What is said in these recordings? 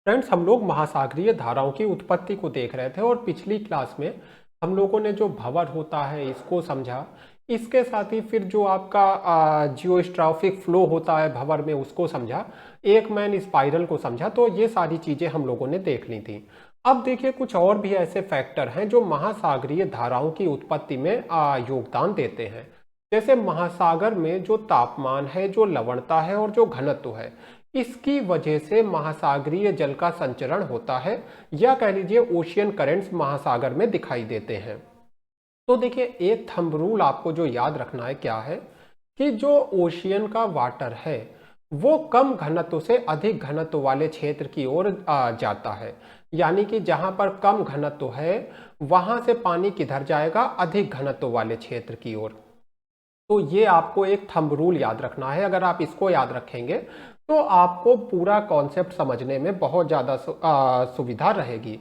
Friends, हम लोग महासागरीय धाराओं की उत्पत्ति को देख रहे थे और पिछली क्लास में हम लोगों ने जो भंवर होता है इसको समझा। इसके साथ ही फिर जो आपका जियोस्ट्रॉफिक फ्लो होता है भंवर में उसको समझा। एक मैन स्पाइरल को समझा। तो ये सारी चीज़ें हम लोगों ने देख ली थी। अब देखिए, कुछ और भी ऐसे फैक्टर हैं जो महासागरीय धाराओं की उत्पत्ति में योगदान देते हैं। जैसे महासागर में जो तापमान है, जो लवणता है और जो घनत्व है, इसकी वजह से महासागरीय जल का संचरण होता है, या कह लीजिए ओशियन करेंट्स महासागर में दिखाई देते हैं। तो देखिए, एक थंब रूल आपको जो याद रखना है क्या है कि जो ओशियन का वाटर है वो कम घनत्व से अधिक घनत्व वाले क्षेत्र की ओर जाता है। यानी कि जहां पर कम घनत्व है वहां से पानी किधर जाएगा? अधिक घनत्व वाले क्षेत्र की ओर। तो ये आपको एक थंब रूल याद रखना है। अगर आप इसको याद रखेंगे तो आपको पूरा कॉन्सेप्ट समझने में बहुत ज़्यादा सुविधा रहेगी।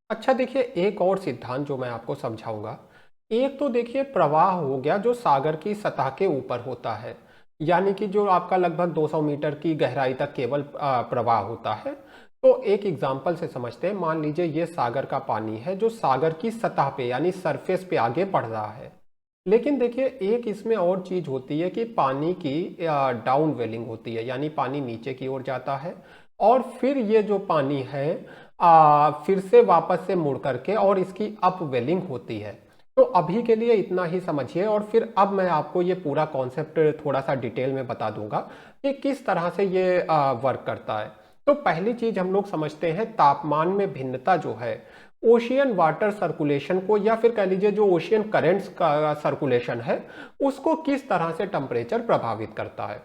अच्छा देखिए, एक और सिद्धांत जो मैं आपको समझाऊंगा। एक तो देखिए प्रवाह हो गया जो सागर की सतह के ऊपर होता है, यानी कि जो आपका लगभग 200 मीटर की गहराई तक केवल प्रवाह होता है। तो एक एग्जाम्पल से समझते हैं। मान लीजिए ये सागर का पानी है जो सागर की सतह पे यानी सरफेस पे आगे बढ़ रहा है। लेकिन देखिए, एक इसमें और चीज होती है कि पानी की डाउन वेलिंग होती है, यानी पानी नीचे की ओर जाता है और फिर ये जो पानी है फिर से वापस से मुड़ करके और इसकी अप वेलिंग होती है। तो अभी के लिए इतना ही समझिए और फिर अब मैं आपको ये पूरा कॉन्सेप्ट थोड़ा सा डिटेल में बता दूंगा कि किस तरह से ये वर्क करता है। तो पहली चीज हम लोग समझते हैं, तापमान में भिन्नता जो है ओशियन वाटर सर्कुलेशन को, या फिर कह लीजिए जो ओशियन करेंट्स का सर्कुलेशन है उसको किस तरह से टेम्परेचर प्रभावित करता है।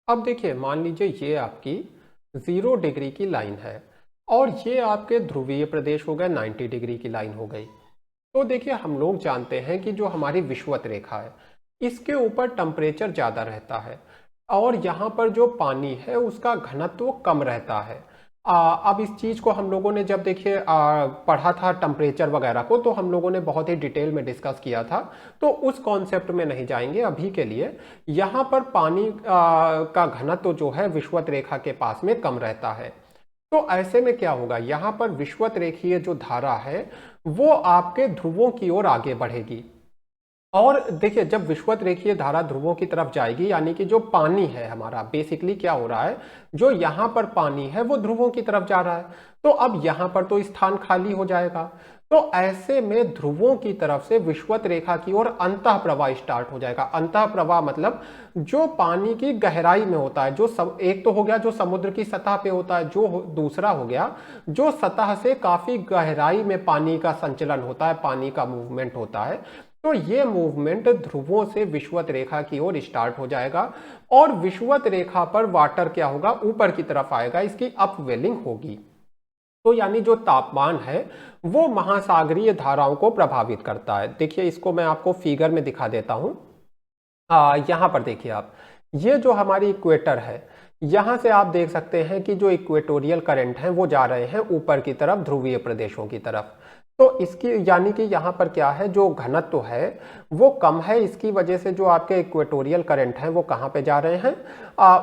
अब देखिए, मान लीजिए ये आपकी 0 डिग्री की लाइन है और ये आपके ध्रुवीय प्रदेश हो गए, 90 डिग्री की लाइन हो गई। तो देखिए, हम लोग जानते हैं कि जो हमारी विषुवत रेखा है इसके ऊपर टेम्परेचर ज़्यादा रहता है और यहाँ पर जो पानी है उसका घनत्व कम रहता है। अब इस चीज़ को हम लोगों ने जब देखिए पढ़ा था टेम्परेचर वगैरह को, तो हम लोगों ने बहुत ही डिटेल में डिस्कस किया था। तो उस कॉन्सेप्ट में नहीं जाएंगे अभी के लिए। यहाँ पर पानी का घनत्व जो है विषुवत रेखा के पास में कम रहता है। तो ऐसे में क्या होगा, यहाँ पर विषुवत रेखीय जो धारा है वो आपके ध्रुवों की ओर आगे बढ़ेगी। और देखिए, जब विषुवत रेखीय धारा ध्रुवों की तरफ जाएगी, यानी कि जो पानी है हमारा, बेसिकली क्या हो रहा है, जो यहाँ पर पानी है वो ध्रुवों की तरफ जा रहा है। तो अब यहाँ पर तो स्थान खाली हो जाएगा। तो ऐसे में ध्रुवों की तरफ से विषुवत रेखा की ओर अंतः प्रवाह स्टार्ट हो जाएगा। अंतः प्रवाह मतलब जो पानी की गहराई में होता है, जो एक तो हो गया जो समुद्र की सतह पे होता है, जो दूसरा हो गया जो सतह से काफी गहराई में पानी का संचलन होता है, पानी का मूवमेंट होता है। तो ये मूवमेंट ध्रुवों से विषुवत रेखा की ओर स्टार्ट हो जाएगा और विषुवत रेखा पर वाटर क्या होगा, ऊपर की तरफ आएगा, इसकी अपवेलिंग होगी। तो यानी जो तापमान है वो महासागरीय धाराओं को प्रभावित करता है। देखिए, इसको मैं आपको फिगर में दिखा देता हूं। यहाँ पर देखिए आप, ये जो हमारी इक्वेटर है, यहाँ से आप देख सकते हैं कि जो इक्वेटोरियल करंट हैं वो जा रहे हैं ऊपर की तरफ, ध्रुवीय प्रदेशों की तरफ। तो इसकी यानी कि यहाँ पर क्या है, जो घनत्व है वो कम है। इसकी वजह से जो आपके इक्वेटोरियल करंट हैं वो कहाँ पे जा रहे हैं?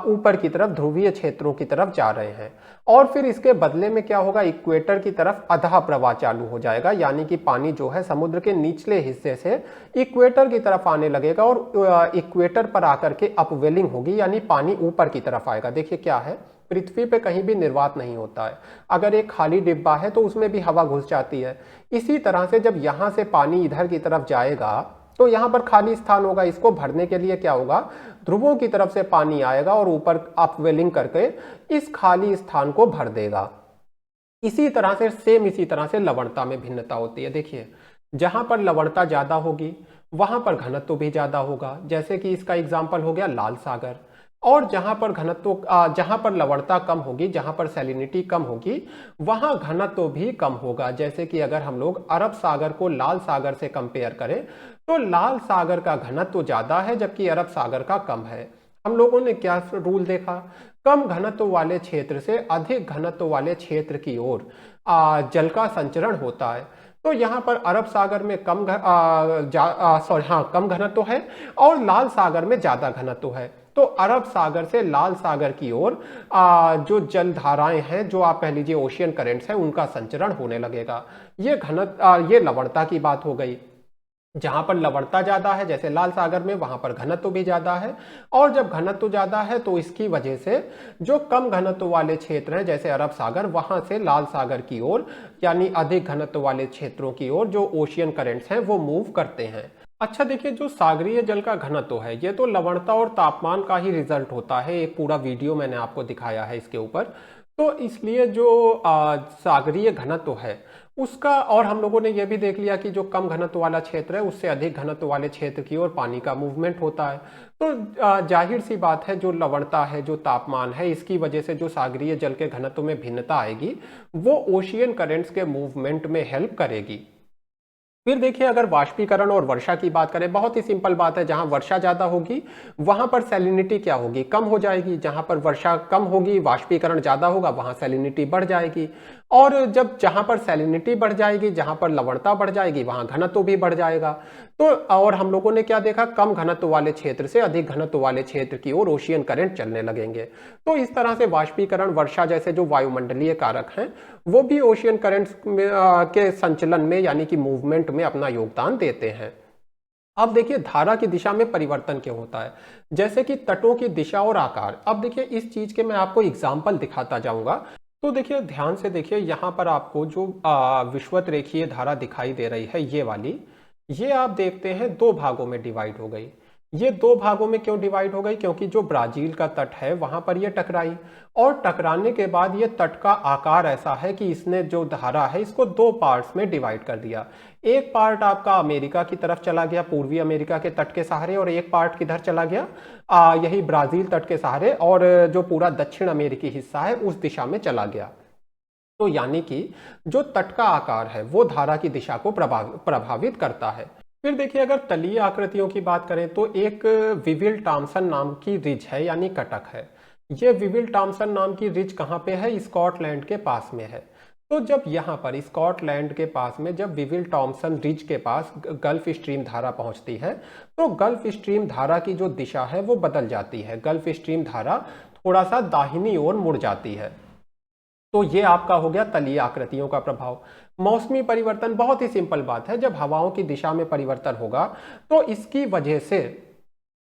ऊपर की तरफ, ध्रुवीय क्षेत्रों की तरफ जा रहे हैं। और फिर इसके बदले में क्या होगा, इक्वेटर की तरफ अधः प्रवाह चालू हो जाएगा, यानी कि पानी जो है समुद्र के निचले हिस्से से इक्वेटर की तरफ आने लगेगा और इक्वेटर पर आकर के अपवेलिंग होगी, यानी पानी ऊपर की तरफ आएगा। देखिए क्या है, पृथ्वी पे कहीं भी निर्वात नहीं होता है। अगर एक खाली डिब्बा है तो उसमें भी हवा घुस जाती है। इसी तरह से जब यहाँ से पानी इधर की तरफ जाएगा तो यहाँ पर खाली स्थान होगा, इसको भरने के लिए क्या होगा, ध्रुवों की तरफ से पानी आएगा और ऊपर अपवेलिंग करके इस खाली स्थान को भर देगा। इसी तरह से इसी तरह से लवणता में भिन्नता होती है। देखिए, जहां पर लवणता ज्यादा होगी वहां पर घनत्व भी ज्यादा होगा। जैसे कि इसका एग्जाम्पल हो गया लाल सागर। और जहां पर लवणता कम होगी, जहां पर सैलिनिटी कम होगी, वहां घनत्व भी कम होगा। जैसे कि अगर हम लोग अरब सागर को लाल सागर से कंपेयर करें तो लाल सागर का घनत्व ज्यादा है जबकि अरब सागर का कम है। हम लोगों ने क्या रूल देखा, कम घनत्व वाले क्षेत्र से अधिक घनत्व वाले क्षेत्र की ओर जल का संचरण होता है। तो यहाँ पर अरब सागर में कम घनत्व है और लाल सागर में ज्यादा घनत्व है। तो अरब सागर से लाल सागर की ओर जो जल धाराएं हैं, जो आप कह लीजिए ओशियन करेंट्स हैं, उनका संचरण होने लगेगा। ये लवणता की बात हो गई। जहां पर लवणता ज्यादा है जैसे लाल सागर में, वहां पर घनत्व भी ज्यादा है। और जब घनत्व ज्यादा है तो इसकी वजह से जो कम घनत्व वाले क्षेत्र हैं जैसे अरब सागर, वहां से लाल सागर की ओर यानी अधिक घनत्व वाले क्षेत्रों की ओर जो ओशियन करंट्स हैं वो मूव करते हैं। अच्छा देखिए, जो सागरीय जल का घनत्व है ये तो लवणता और तापमान का ही रिजल्ट होता है। एक पूरा वीडियो मैंने आपको दिखाया है इसके ऊपर। तो इसलिए जो सागरीय घनत्व है उसका, और हम लोगों ने यह भी देख लिया कि जो कम घनत्व वाला क्षेत्र है उससे अधिक घनत्व वाले क्षेत्र की ओर पानी का मूवमेंट होता है। तो जाहिर सी बात है, जो लवणता है, जो तापमान है, इसकी वजह से जो सागरीय जल के घनत्व में भिन्नता आएगी वो ओशियन करेंट्स के मूवमेंट में हेल्प करेगी। फिर देखिए, अगर वाष्पीकरण और वर्षा की बात करें, बहुत ही सिंपल बात है, जहां वर्षा ज्यादा होगी वहां पर सैलिनिटी क्या होगी, कम हो जाएगी। जहां पर वर्षा कम होगी, वाष्पीकरण ज्यादा होगा, वहां सैलिनिटी बढ़ जाएगी। और जहां पर सैलिनिटी बढ़ जाएगी, जहां पर लवणता बढ़ जाएगी, वहां घनत्व भी बढ़ जाएगा। तो और हम लोगों ने क्या देखा, कम घनत्व वाले क्षेत्र से अधिक घनत्व वाले क्षेत्र की ओर ओशियन करंट चलने लगेंगे। तो इस तरह से वाष्पीकरण, वर्षा जैसे जो वायुमंडलीय कारक हैं वो भी ओशियन करंट्स के संचलन में यानी कि मूवमेंट में अपना योगदान देते हैं। अब देखिए, धारा की दिशा में परिवर्तन क्यों होता है, जैसे कि तटों की दिशा और आकार। अब देखिए, इस चीज के मैं आपको एग्जाम्पल दिखाता जाऊंगा। तो देखिए, ध्यान से देखिए, यहां पर आपको जो विषुवत रेखीय धारा दिखाई दे रही है ये वाली, ये आप देखते हैं दो भागों में डिवाइड हो गई। ये दो भागों में क्यों डिवाइड हो गई, क्योंकि जो ब्राजील का तट है वहां पर ये टकराई, और टकराने के बाद ये तट का आकार ऐसा है कि इसने जो धारा है इसको दो पार्ट्स में डिवाइड कर दिया। एक पार्ट आपका अमेरिका की तरफ चला गया, पूर्वी अमेरिका के तट के सहारे, और एक पार्ट किधर चला गया, यही ब्राजील तट के सहारे, और जो पूरा दक्षिण अमेरिकी हिस्सा है उस दिशा में चला गया। तो यानी कि जो तट का आकार है वो धारा की दिशा को प्रभावित करता है। फिर देखिए, अगर तलीय आकृतियों की बात करें तो एक विविल टॉमसन नाम की रिज है यानी कटक है। ये विविल टॉमसन नाम की रिज कहाँ पे है, स्कॉटलैंड के पास में है। तो जब यहाँ पर स्कॉटलैंड के पास में जब विविल टॉमसन रिज के पास गल्फ स्ट्रीम धारा पहुंचती है तो गल्फ स्ट्रीम धारा की जो दिशा है वो बदल जाती है। गल्फ स्ट्रीम धारा थोड़ा सा दाहिनी ओर मुड़ जाती है। तो ये आपका हो गया तलीय आकृतियों का प्रभाव। मौसमी परिवर्तन बहुत ही सिंपल बात है, जब हवाओं की दिशा में परिवर्तन होगा तो इसकी वजह से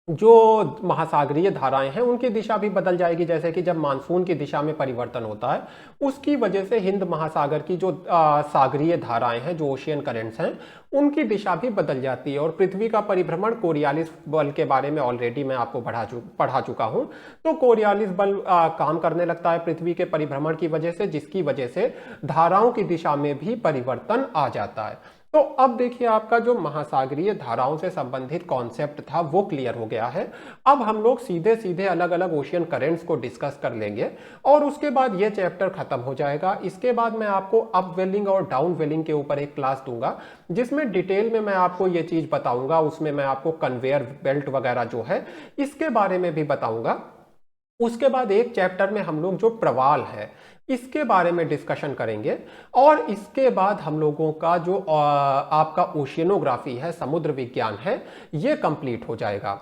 जो महासागरीय धाराएं हैं उनकी दिशा भी बदल जाएगी। जैसे कि जब मानसून की दिशा में परिवर्तन होता है उसकी वजह से हिंद महासागर की जो सागरीय धाराएं हैं, जो ओशियन करंट्स हैं, उनकी दिशा भी बदल जाती है। और पृथ्वी का परिभ्रमण, कोरियालिस बल के बारे में ऑलरेडी मैं आपको पढ़ा चुका हूं। तो कोरियालिस बल काम करने लगता है पृथ्वी के परिभ्रमण की वजह से, जिसकी वजह से धाराओं की दिशा में भी परिवर्तन आ जाता है। तो अब देखिए, आपका जो महासागरीय धाराओं से संबंधित कॉन्सेप्ट था वो क्लियर हो गया है। अब हम लोग सीधे सीधे अलग अलग ओशियन करेंट्स को डिस्कस कर लेंगे और उसके बाद ये चैप्टर खत्म हो जाएगा। इसके बाद मैं आपको अप वेलिंग और डाउन वेलिंग के ऊपर एक क्लास दूंगा जिसमें डिटेल में मैं आपको ये चीज बताऊंगा। उसमें मैं आपको कन्वेयर बेल्ट वगैरह जो है इसके बारे में भी बताऊंगा। उसके बाद एक चैप्टर में हम लोग जो प्रवाल है इसके बारे में डिस्कशन करेंगे, और इसके बाद हम लोगों का जो आपका ओशियनोग्राफी है, समुद्र विज्ञान है, ये कंप्लीट हो जाएगा।